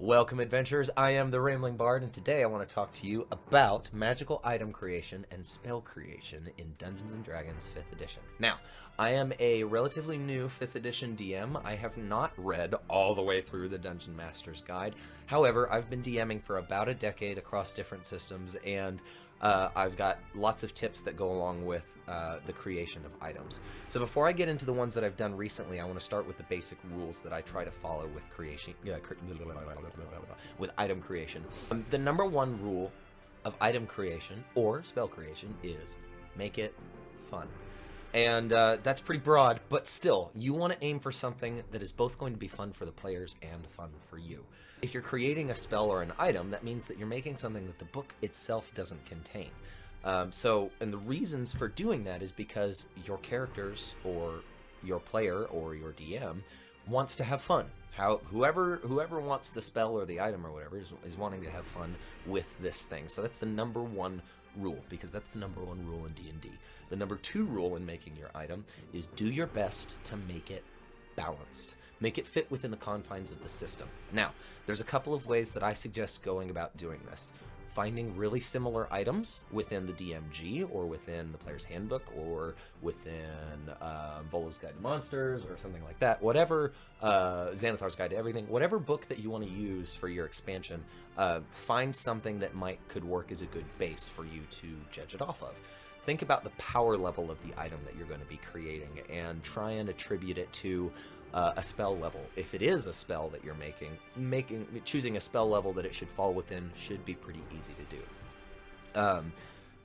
Welcome, adventurers. I am the Rambling Bard, and today I want to talk to you about magical item creation and spell creation in Dungeons & Dragons 5th edition. Now, I am a relatively new 5th edition DM. I have not read all the way through the Dungeon Master's Guide. However, I've been DMing for about a decade across different systems, and I've got lots of tips that go along with the creation of items. So before I get into the ones that I've done recently, I want to start with the basic rules that I try to follow with creation, with item creation. The number one rule of item creation or spell creation is make it fun. And that's pretty broad, but still, you want to aim for something that is both going to be fun for the players and fun for you. If you're creating a spell or an item, that means that you're making something that the book itself doesn't contain. And the reasons for doing that is because your characters or your player or your DM wants to have fun. Whoever wants the spell or the item or whatever is wanting to have fun with this thing. So that's the number one rule, because that's the number one rule in D&D. The number two rule in making your item is do your best to make it balanced. Make it fit within the confines of the system. Now, there's a couple of ways that I suggest going about doing this. Finding really similar items within the DMG or within the player's handbook or within Volo's Guide to Monsters or something like that. Whatever, Xanathar's Guide to Everything, whatever book that you want to use for your expansion, find something that could work as a good base for you to judge it off of. Think about the power level of the item that you're going to be creating and try and attribute it to a spell level. If it is a spell that you're choosing a spell level that it should fall within should be pretty easy to do.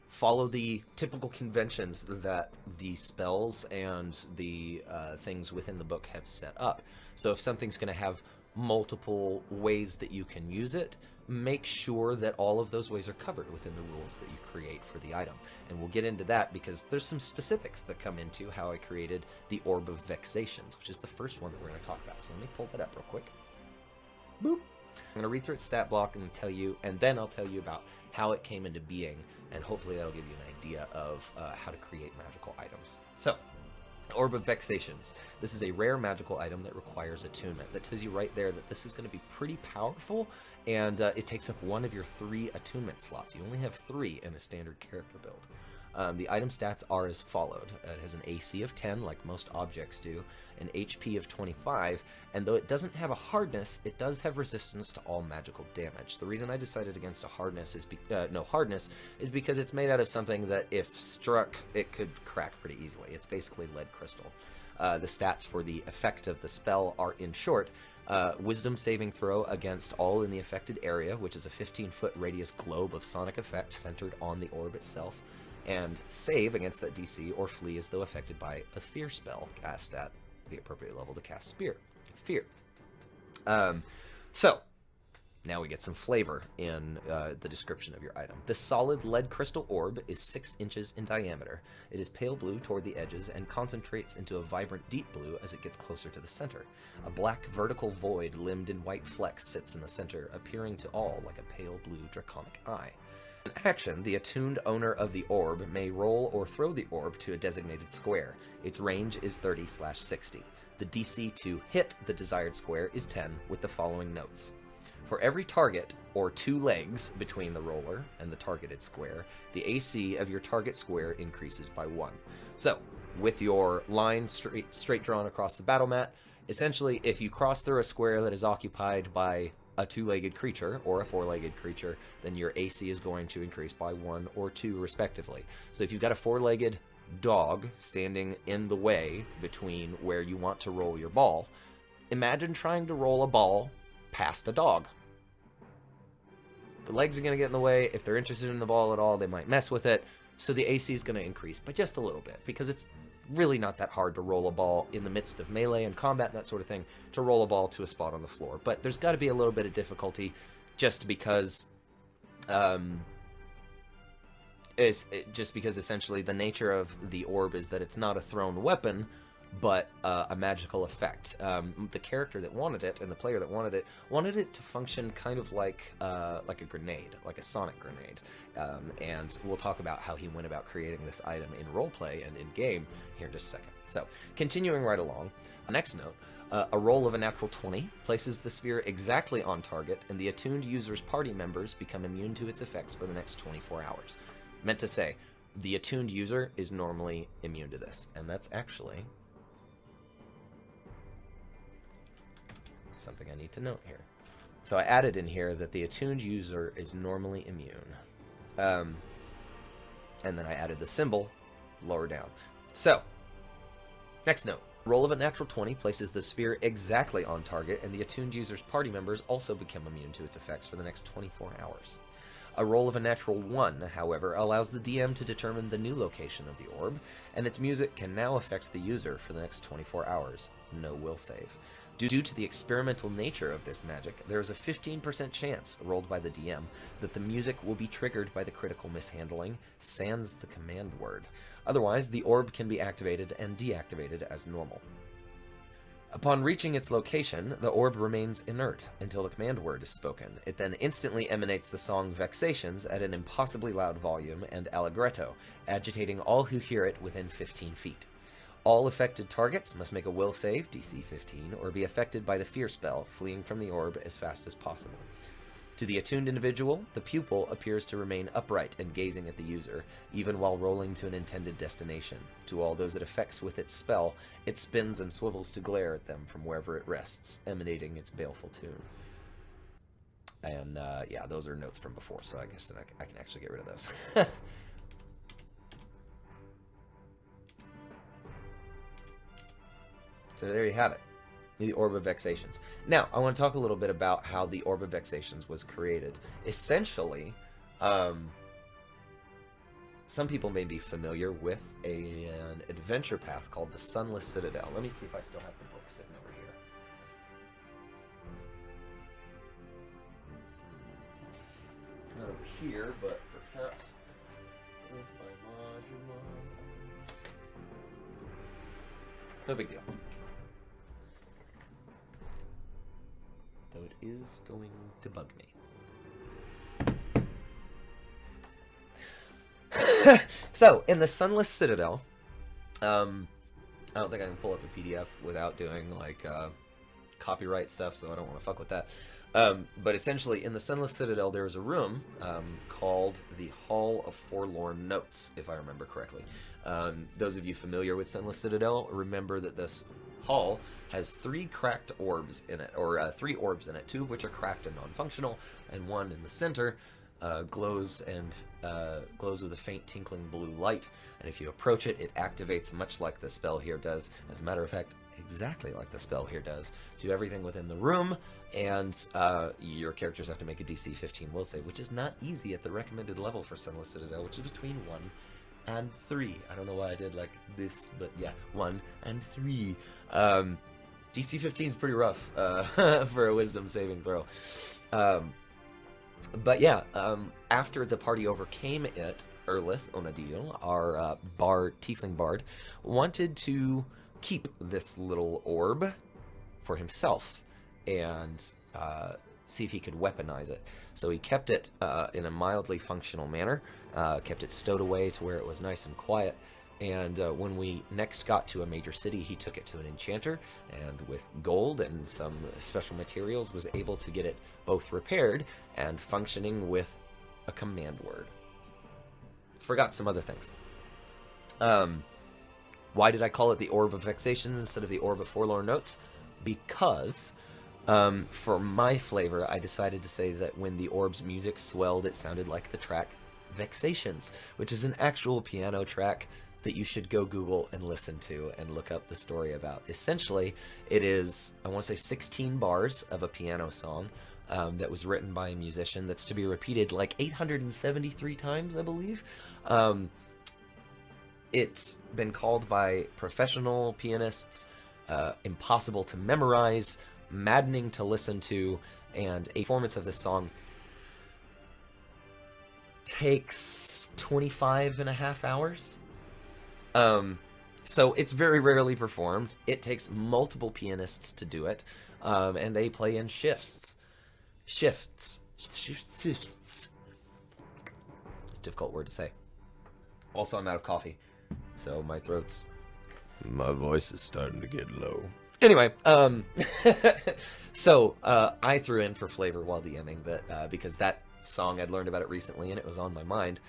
Follow the typical conventions that the spells and the things within the book have set up. So if something's going to have multiple ways that you can use it, make sure that all of those ways are covered within the rules that you create for the item. And we'll get into that because there's some specifics that come into how I created the Orb of Vexations, which is the first one that we're going to talk about. So let me pull that up real quick. Boop. I'm going to read through its stat block and then I'll tell you about how it came into being, and hopefully that'll give you an idea of how to create magical items. So, Orb of Vexations. This is a rare magical item that requires attunement. That tells you right there that this is going to be pretty powerful, and it takes up one of your 3 attunement slots. You only have 3 in a standard character build. The item stats are as followed. It has an AC of 10, like most objects do, an HP of 25, and though it doesn't have a hardness, it does have resistance to all magical damage. The reason I decided against a hardness is because it's made out of something that, if struck, it could crack pretty easily. It's basically lead crystal. The stats for the effect of the spell are, in short, Wisdom saving throw against all in the affected area, which is a 15-foot radius globe of sonic effect centered on the orb itself, and save against that DC or flee as though affected by a fear spell cast at the appropriate level to cast fear. So now we get some flavor in the description of your item. The solid lead crystal orb is 6 inches in diameter. It is pale blue toward the edges and concentrates into a vibrant deep blue as it gets closer to the center. A black vertical void limned in white flecks sits in the center, appearing to all like a pale blue draconic eye. In action, the attuned owner of the orb may roll or throw the orb to a designated square. Its range is 30/60. The DC to hit the desired square is 10, with the following notes. For every target, or 2 legs between the roller and the targeted square, the AC of your target square increases by 1. So, with your line straight drawn across the battle mat, essentially, if you cross through a square that is occupied by a 2-legged creature or a 4-legged creature, then your AC is going to increase by 1 or 2 respectively. So if you've got a 4-legged dog standing in the way between where you want to roll your ball, imagine trying to roll a ball past a dog. The legs are going to get in the way. If they're interested in the ball at all, they might mess with it. So the AC is going to increase by just a little bit, because it's really not that hard to roll a ball in the midst of melee and combat and that sort of thing, to roll a ball to a spot on the floor. But there's got to be a little bit of difficulty just because essentially the nature of the orb is that it's not a thrown weapon, but a magical effect. The character that wanted it and the player that wanted it to function kind of like a grenade, like a sonic grenade. And we'll talk about how he went about creating this item in roleplay and in game here in just a second. So, continuing right along, next note, a roll of a natural 20 places the sphere exactly on target, and the attuned user's party members become immune to its effects for the next 24 hours. Meant to say, the attuned user is normally immune to this, and that's actually something I need to note here. So I added in here that the attuned user is normally immune. And then I added the symbol lower down. So, next note. Roll of a natural 20 places the sphere exactly on target, and the attuned user's party members also become immune to its effects for the next 24 hours. A roll of a natural 1, however, allows the DM to determine the new location of the orb, and its music can now affect the user for the next 24 hours. No will save. Due to the experimental nature of this magic, there is a 15% chance, rolled by the DM, that the music will be triggered by the critical mishandling, sans the command word. Otherwise, the orb can be activated and deactivated as normal. Upon reaching its location, the orb remains inert until the command word is spoken. It then instantly emanates the song Vexations at an impossibly loud volume and allegretto, agitating all who hear it within 15 feet. All affected targets must make a will save, DC 15, or be affected by the fear spell, fleeing from the orb as fast as possible. To the attuned individual, the pupil appears to remain upright and gazing at the user, even while rolling to an intended destination. To all those it affects with its spell, it spins and swivels to glare at them from wherever it rests, emanating its baleful tune. And, yeah, those are notes from before, so I guess that I can actually get rid of those. So there you have it. The Orb of Vexations. Now, I want to talk a little bit about how the Orb of Vexations was created. Essentially, some people may be familiar with an adventure path called the Sunless Citadel. Let me see if I still have the book sitting over here. Not over here, but perhaps with my module. No big deal. Though it is going to bug me. So, in the Sunless Citadel, I don't think I can pull up a PDF without doing, like, copyright stuff, so I don't want to fuck with that. But essentially, in the Sunless Citadel, there is a room called the Hall of Forlorn Notes, if I remember correctly. Those of you familiar with Sunless Citadel remember that this hall has 3 cracked orbs in it, or 3 orbs in it, 2 of which are cracked and non-functional, and one in the center glows with a faint tinkling blue light, and if you approach it, it activates much like the spell here does. As a matter of fact, exactly like the spell here does, to everything within the room, and your characters have to make a DC 15 will save, which is not easy at the recommended level for Sunless Citadel, which is between 1 and 3. I don't know why I did like this, but yeah, 1 and 3. DC 15 is pretty rough for a wisdom saving throw. But yeah, after the party overcame it, Erlith Onadil, our tiefling bard, wanted to keep this little orb for himself and see if he could weaponize it. So he kept it in a mildly functional manner, kept it stowed away to where it was nice and quiet, and when we next got to a major city, he took it to an enchanter, and with gold and some special materials was able to get it both repaired and functioning with a command word. Forgot some other things. Why did I call it the Orb of Vexations instead of the Orb of Forlorn Notes? Because for my flavor, I decided to say that when the orb's music swelled, it sounded like the track Vexations, which is an actual piano track that you should go Google and listen to and look up the story about. Essentially, it is, I want to say 16 bars of a piano song that was written by a musician that's to be repeated like 873 times, I believe. It's been called by professional pianists impossible to memorize, maddening to listen to, and a performance of this song takes 25.5 hours. So it's very rarely performed. It takes multiple pianists to do it, and they play in shifts. It's a difficult word to say. Also, I'm out of coffee, so my throat's My voice is starting to get low. Anyway, so I threw in for flavor while DMing that because that song I'd learned about it recently and it was on my mind.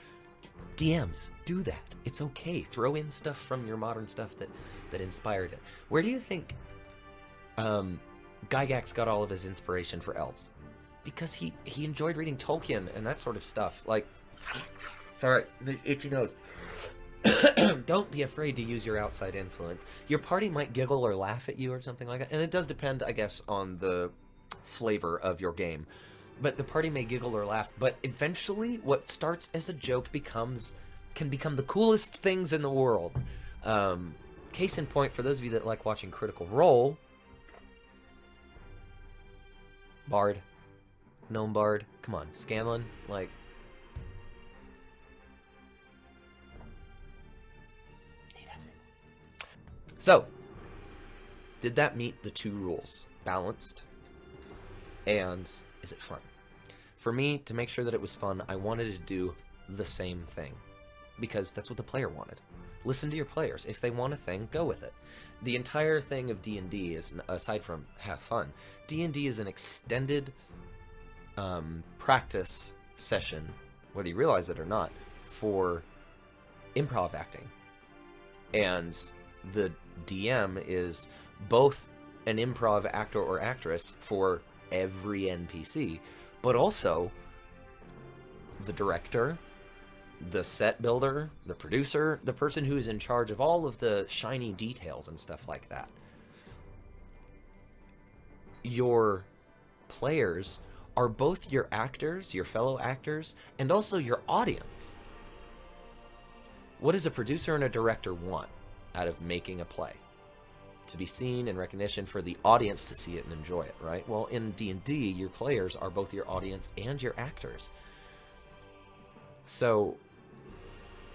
DMs, do that. It's okay. Throw in stuff from your modern stuff that inspired it. Where do you think Gygax got all of his inspiration for elves? Because he enjoyed reading Tolkien and that sort of stuff. Like, sorry, itchy nose. Don't be afraid to use your outside influence. Your party might giggle or laugh at you or something like that. And it does depend, I guess, on the flavor of your game. But the party may giggle or laugh. But eventually, what starts as a joke can become the coolest things in the world. Case in point, for those of you that like watching Critical Role, Bard, Gnome Bard, come on, Scanlan, like... So, did that meet the two rules? Balanced, and is it fun? For me, to make sure that it was fun, I wanted to do the same thing. Because that's what the player wanted. Listen to your players. If they want a thing, go with it. The entire thing of D&D is, aside from have fun, D&D is an extended practice session, whether you realize it or not, for improv acting. And the DM is both an improv actor or actress for every NPC, but also the director, the set builder, the producer, the person who is in charge of all of the shiny details and stuff like that. Your players are both your actors, your fellow actors, and also your audience. What does a producer and a director want out of making a play? To be seen and recognition for the audience to see it and enjoy it, right? Well, in D&D, your players are both your audience and your actors. So,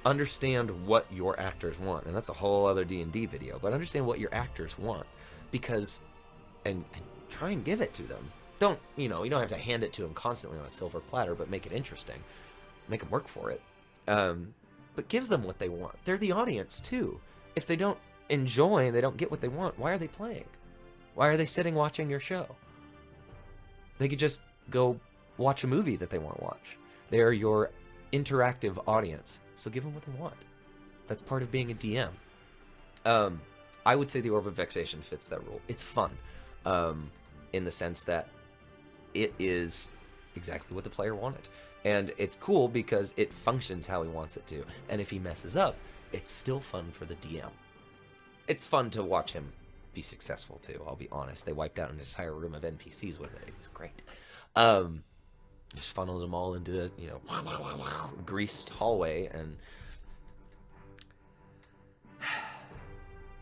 understand what your actors want, and that's a whole other D&D video, but understand what your actors want, because, and try and give it to them. Don't, you don't have to hand it to them constantly on a silver platter, but make it interesting. Make them work for it. But give them what they want. They're the audience, too. If they don't enjoy and they don't get what they want, why are they playing? Why are they sitting watching your show? They could just go watch a movie that they want to watch. They're your interactive audience, so give them what they want. That's part of being a DM. I would say the Orb of Vexation fits that rule. It's fun, in the sense that it is exactly what the player wanted. And it's cool because it functions how he wants it to. And if he messes up, it's still fun for the DM. It's fun to watch him be successful, too, I'll be honest. They wiped out an entire room of NPCs with it. It was great. Just funneled them all into a, greased hallway, and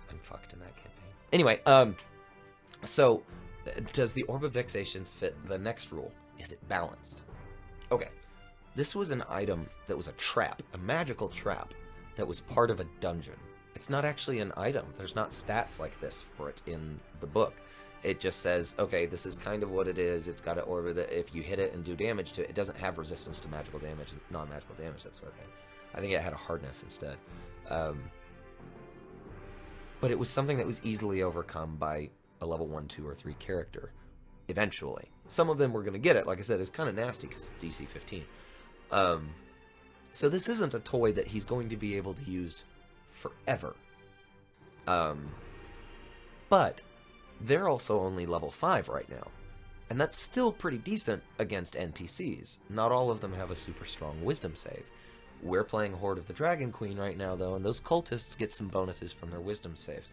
I'm fucked in that campaign. Anyway, so does the Orb of Vexations fit the next rule? Is it balanced? Okay, this was an item that was a trap, a magical trap, that was part of a dungeon. It's not actually an item. There's not stats like this for it in the book. It just says, okay, this is kind of what it is. It's got an orb that if you hit it and do damage to it, it doesn't have resistance to magical damage, non-magical damage, that sort of thing. I think it had a hardness instead. But it was something that was easily overcome by a level 1, 2, or 3 character, eventually. Some of them were going to get it. Like I said, it's kind of nasty because it's DC 15. So this isn't a toy that he's going to be able to use forever. But they're also only level 5 right now. And that's still pretty decent against NPCs. Not all of them have a super strong wisdom save. We're playing Horde of the Dragon Queen right now, though, and those cultists get some bonuses from their wisdom saves.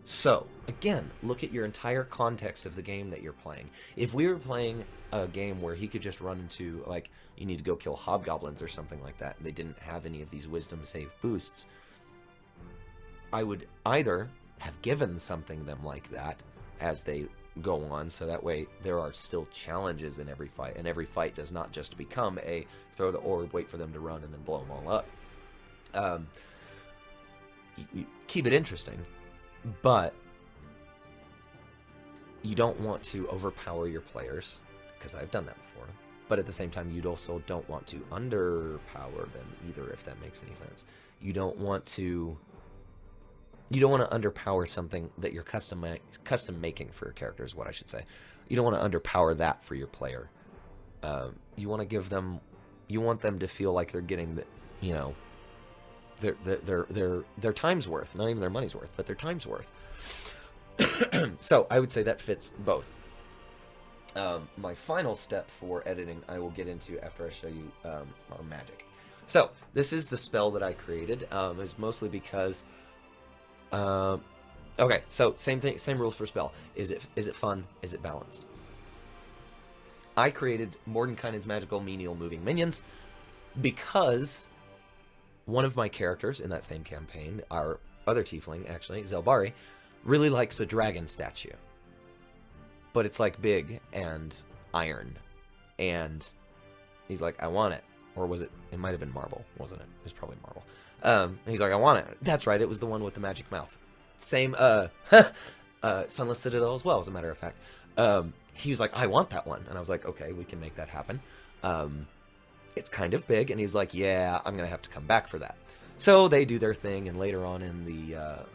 So, again, look at your entire context of the game that you're playing. If we were playing a game where he could just run into, like, you need to go kill hobgoblins or something like that, and they didn't have any of these wisdom save boosts, I would either have given something them like that as they go on, so that way there are still challenges in every fight, and every fight does not just become a throw the orb, wait for them to run, and then blow them all up. You keep it interesting, but you don't want to overpower your players, because I've done that before, but at the same time you also don't want to underpower them either, if that makes any sense. You don't want to You don't want to underpower something that you're custom making for your character is what I should say. You don't want to underpower that for your player. You want to give them, you want them to feel like they're getting the, you know, their time's worth, not even their money's worth, but their time's worth. So I would say that fits both. My final step for editing I will get into after I show you our magic. So this is the spell that I created. It's mostly because okay, so same thing, same rules for spell. Is it fun? Is it balanced? I created Mordenkainen's magical menial moving minions because one of my characters in that same campaign, our other tiefling actually, Zelbari, really likes a dragon statue. But it's like big and iron. And he's like, I want it. Or was it? It might have been marble, wasn't it? It was probably marble. He's like, I want it. That's right, it was the one with the magic mouth. Same, Sunless Citadel as well, as a matter of fact. He was like, I want that one. And I was like, okay, we can make that happen. It's kind of big. And he's like, yeah, I'm going to have to come back for that. So they do their thing. And later on in the,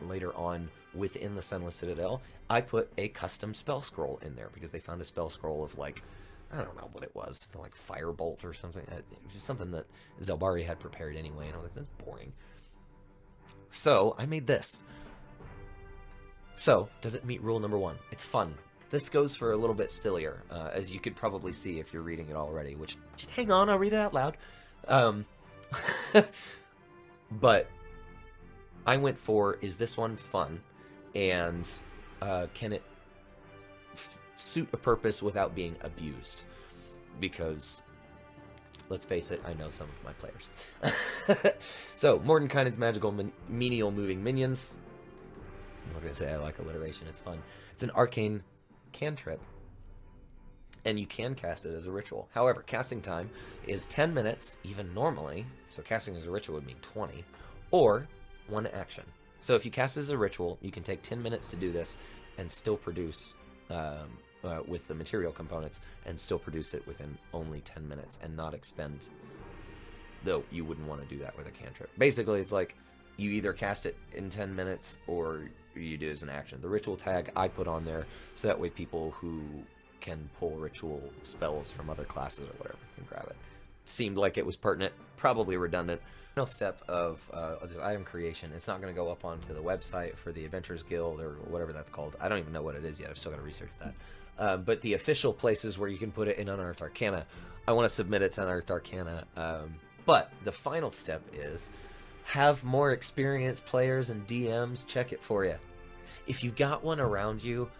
within the Sunless Citadel, I put a custom spell scroll in there because they found a spell scroll of like, I don't know what it was, something like Firebolt or something. It was just something that Zelbari had prepared anyway. And I was like, that's boring. So I made this. So does it meet rule number 1? It's fun. This goes for a little bit sillier, as you could probably see if you're reading it already, which, just hang on, I'll read it out loud. But I went for, is this one fun? And can it suit a purpose without being abused? Because, let's face it, I know some of my players. So, Mordenkainen's magical menial moving minions. I'm not going to say I like alliteration, it's fun. It's an arcane cantrip, and you can cast it as a ritual. However, casting time is 10 minutes, even normally, so casting as a ritual would mean 20, or 1 action. So if you cast as a ritual, you can take 10 minutes to do this and still produce, with the material components, and still produce it within only 10 minutes and not expend, though you wouldn't want to do that with a cantrip. Basically, it's like you either cast it in 10 minutes or you do it as an action. The ritual tag I put on there so that way people who can pull ritual spells from other classes or whatever can grab it. Seemed like it was pertinent, probably redundant. Final step of this item creation, it's not going to go up onto the website for the Adventurers Guild or whatever that's called. I don't even know what it is yet. I've still got to research that. But the official places where you can put it in Unearthed Arcana, I want to submit it to Unearthed Arcana. But the final step is have more experienced players and DMs check it for you. If you've got one around you,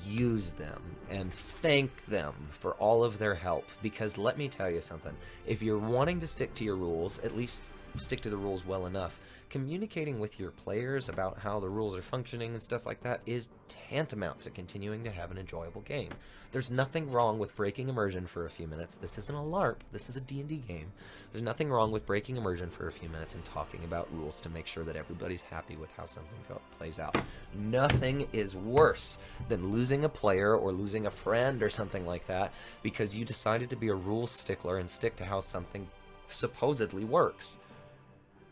use them and thank them for all of their help. Because let me tell you something, if you're wanting to stick to your rules, at least stick to the rules well enough. Communicating with your players about how the rules are functioning and stuff like that is tantamount to continuing to have an enjoyable game. There's nothing wrong with breaking immersion for a few minutes. This isn't a LARP, this is a D&D game. There's nothing wrong with breaking immersion for a few minutes and talking about rules to make sure that everybody's happy with how something plays out. Nothing is worse than losing a player or losing a friend or something like that because you decided to be a rules stickler and stick to how something supposedly works.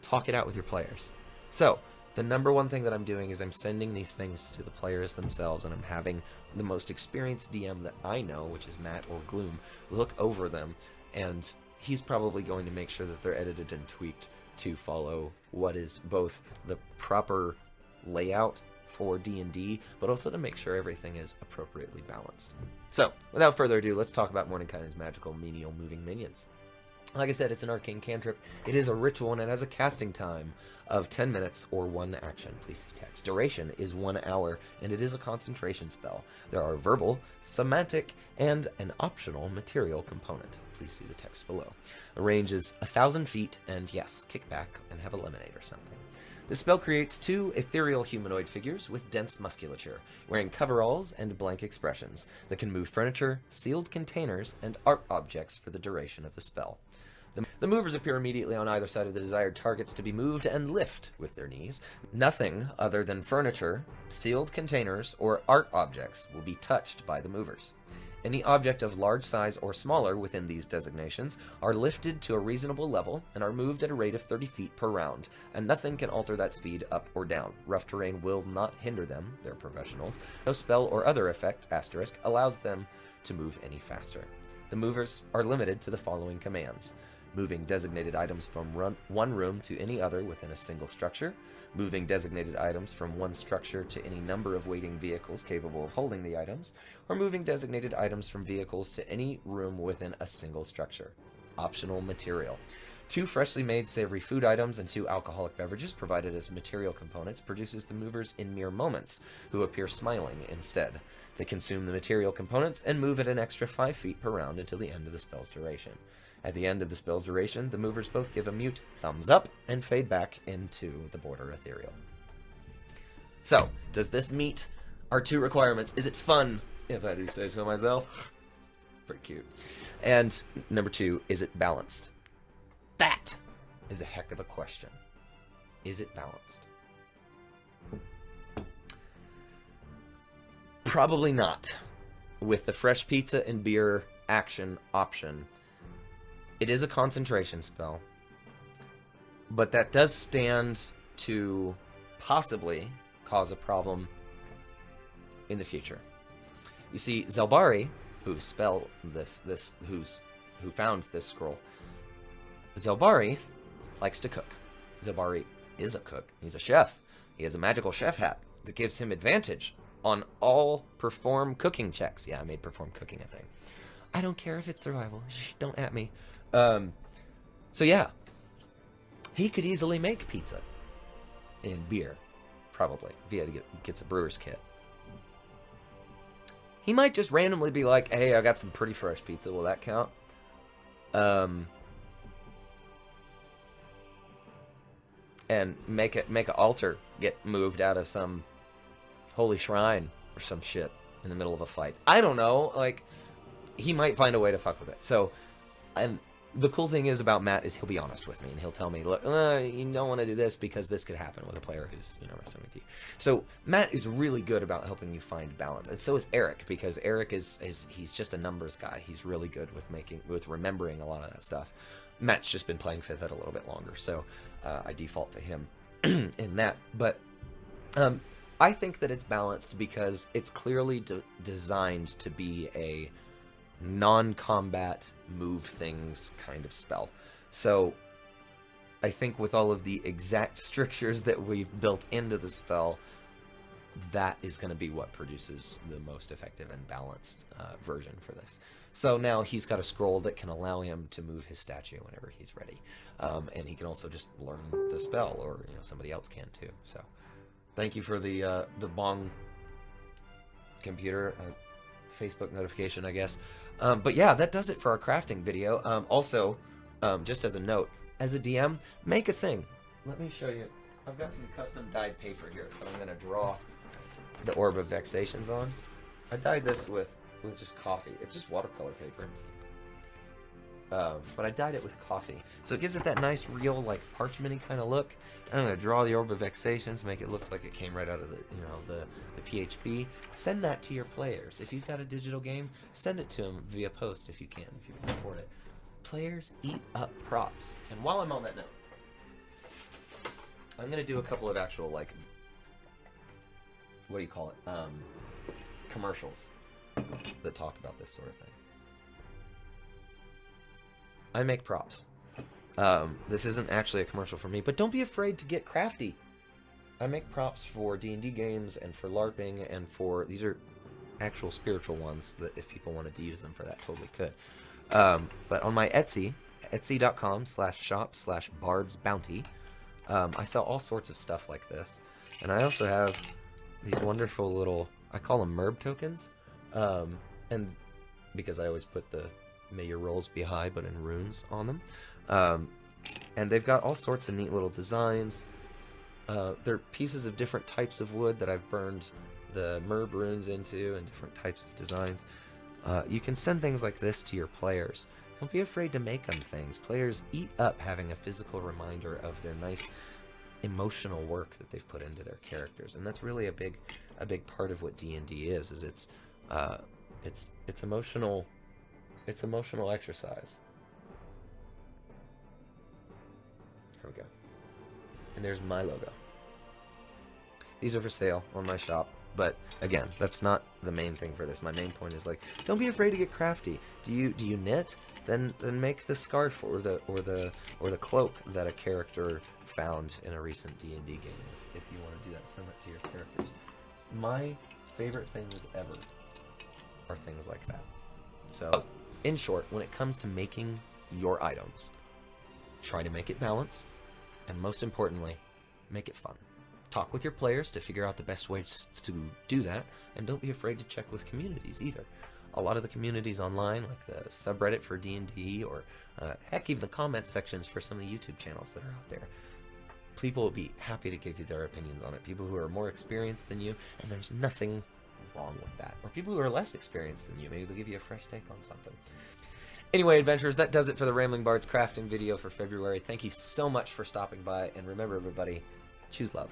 Talk it out with your players. So, the number one thing that I'm doing is I'm sending these things to the players themselves, and I'm having the most experienced DM that I know, which is Matt or Gloom, look over them, and he's probably going to make sure that they're edited and tweaked to follow what is both the proper layout for D&D, but also to make sure everything is appropriately balanced. So, without further ado, let's talk about Mordenkainen's magical menial moving minions. Like I said, it's an arcane cantrip. It is a ritual, and it has a casting time of 10 minutes or 1 action. Please see text. Duration is 1 hour, and it is a concentration spell. There are verbal, semantic, and an optional material component. Please see the text below. The range is 1,000 feet, and yes, kick back and have a lemonade or something. This spell creates 2 ethereal humanoid figures with dense musculature, wearing coveralls and blank expressions that can move furniture, sealed containers, and art objects for the duration of the spell. The movers appear immediately on either side of the desired targets to be moved and lift with their knees. Nothing other than furniture, sealed containers, or art objects will be touched by the movers. Any object of large size or smaller within these designations are lifted to a reasonable level and are moved at a rate of 30 feet per round, and nothing can alter that speed up or down. Rough terrain will not hinder them, they're professionals. No spell or other effect, asterisk, allows them to move any faster. The movers are limited to the following commands: moving designated items from one room to any other within a single structure, moving designated items from one structure to any number of waiting vehicles capable of holding the items, or moving designated items from vehicles to any room within a single structure. Optional material. 2 freshly made savory food items and 2 alcoholic beverages provided as material components produces the movers in mere moments, who appear smiling instead. They consume the material components and move at an extra 5 feet per round until the end of the spell's duration. At the end of the spell's duration, the movers both give a mute thumbs up and fade back into the border ethereal. So, does this meet our 2 requirements? Is it fun, if I do say so myself? Pretty cute. And number 2, is it balanced? That is a heck of a question. Is it balanced? Probably not. With the fresh pizza and beer action option, it is a concentration spell, but that does stand to possibly cause a problem in the future. You see, Zelbari, who found this scroll, Zelbari likes to cook. Zelbari is a cook. He's a chef. He has a magical chef hat that gives him advantage on all perform cooking checks. Yeah, I made perform cooking a thing. I don't care if it's survival. Shh, don't at me. So yeah, he could easily make pizza and beer, probably, if he gets a brewer's kit. He might just randomly be like, hey, I got some pretty fresh pizza, will that count? And make an altar get moved out of some holy shrine or some shit in the middle of a fight. I don't know, like, he might find a way to fuck with it. So, and the cool thing is about Matt is he'll be honest with me, and he'll tell me, look, you don't want to do this because this could happen with a player who's, messing with you. So Matt is really good about helping you find balance, and so is Eric, because Eric he's just a numbers guy. He's really good with remembering a lot of that stuff. Matt's just been playing 5th Ed a little bit longer, so I default to him in that. But I think that it's balanced because it's clearly designed to be a non-combat move things kind of spell. So I think with all of the exact strictures that we've built into the spell, that is going to be what produces the most effective and balanced version for this. So now he's got a scroll that can allow him to move his statue whenever he's ready, and he can also just learn the spell, or somebody else can too. So thank you for the bong computer Facebook notification, I guess. But yeah, that does it for our crafting video. Also, just as a note, as a DM, make a thing. Let me show you. I've got some custom dyed paper here that I'm going to draw the Orb of Vexations on. I dyed this with just coffee. It's just watercolor paper. But I dyed it with coffee. So it gives it that nice, real, like, parchment-y kind of look. And I'm going to draw the Orb of Vexations, make it look like it came right out of the PHP. Send that to your players. If you've got a digital game, send it to them via post if you can afford it. Players eat up props. And while I'm on that note, I'm going to do a couple of actual, like, what do you call it? Commercials that talk about this sort of thing. I make props. This isn't actually a commercial for me, but don't be afraid to get crafty. I make props for D&D games and for LARPing and for... These are actual spiritual ones that if people wanted to use them for that, totally could. But on my Etsy, etsy.com/shop/bardsbounty, I sell all sorts of stuff like this. And I also have these wonderful little... I call them MERB tokens. And because I always put the may your rolls be high, but in runes on them. And they've got all sorts of neat little designs. They're pieces of different types of wood that I've burned the MERB runes into, and different types of designs. You can send things like this to your players. Don't be afraid to make them things. Players eat up having a physical reminder of their nice emotional work that they've put into their characters, and that's really a big part of what D&D is it's It's emotional. It's emotional exercise. Here we go. And there's my logo. These are for sale on my shop, but again, that's not the main thing for this. My main point is, like, don't be afraid to get crafty. Do you knit? Then make the scarf or the cloak that a character found in a recent D&D game. If you want to do that, send it to your characters. My favorite things ever are things like that. So, in short, when it comes to making your items, try to make it balanced, and most importantly, make it fun. Talk with your players to figure out the best ways to do that, and don't be afraid to check with communities either. A lot of the communities online, like the subreddit for D&D, or heck, even the comment sections for some of the YouTube channels that are out there, people will be happy to give you their opinions on it. People who are more experienced than you, and there's nothing wrong with that. Or people who are less experienced than you, maybe they'll give you a fresh take on something. Anyway, adventurers, that does it for the Rambling Bard's crafting video for February. Thank you so much for stopping by, and remember, everybody, choose love.